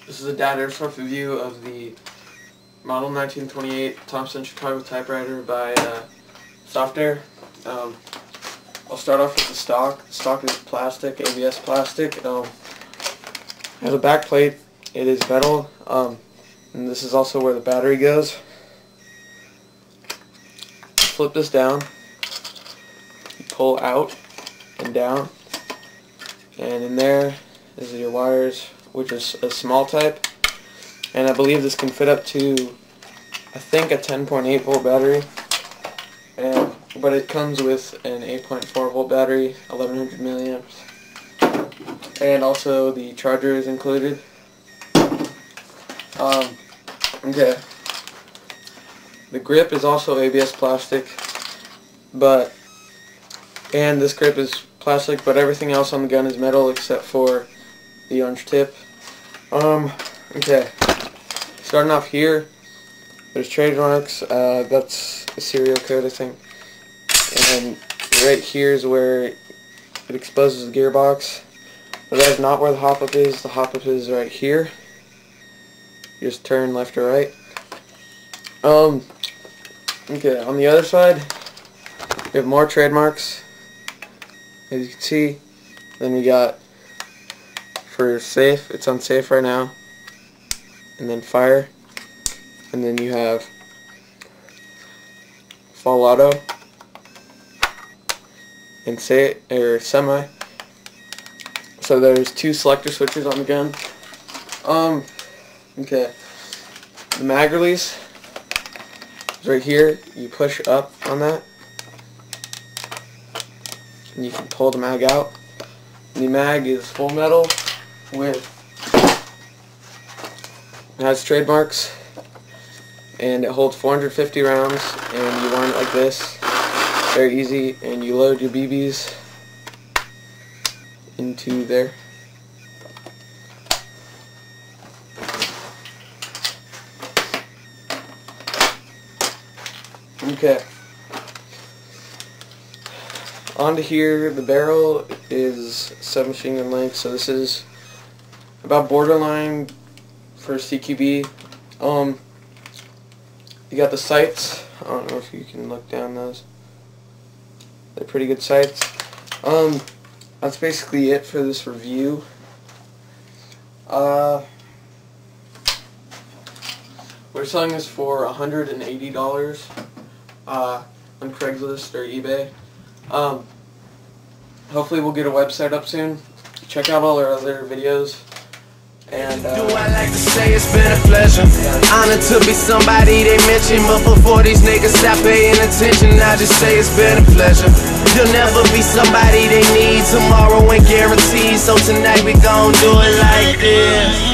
This is a data airsoft review of the model 1928 Thompson Chicago typewriter by Softair. I'll start off with the stock. The stock is plastic, ABS plastic. It has a back plate. It is metal, and this is also where the battery goes. Flip this down. You pull out and down, and in there is your wires, which is a small type, and I believe this can fit up to, I think, a 10.8 volt battery, but it comes with an 8.4 volt battery, 1100 milliamps, and also the charger is included. Okay. The grip is also ABS plastic, and this grip is plastic, but everything else on the gun is metal except for the orange tip. Okay. Starting off here, there's trademarks. That's a serial code, I think. And right here is where it exposes the gearbox. But that's not where the hop-up is. The hop-up is right here. You just turn left or right. Okay, on the other side, we have more trademarks, as you can see. Then we got, for safe, it's on safe right now, and then fire, and then you have fall auto, and semi. So there's two selector switches on the gun. Okay, the mag release is right here. You push up on that, and you can pull the mag out. The mag is full metal with, it has trademarks, and it holds 450 rounds, and you want it like this, very easy, and you load your BBs into there. Okay. Onto here, the barrel is submachine gun length, so this is about borderline for CQB. You got the sights. I don't know if you can look down those. They're pretty good sights. That's basically it for this review. We're selling this for $180 on Craigslist or eBay. Hopefully we'll get a website up soon. Check out all our other videos. And do I like to say it's been a pleasure, honored to be somebody they mention, but before these niggas stop paying attention, I just say it's been a pleasure. You'll never be somebody they need, tomorrow ain't guaranteed, so tonight we gon' do it like this.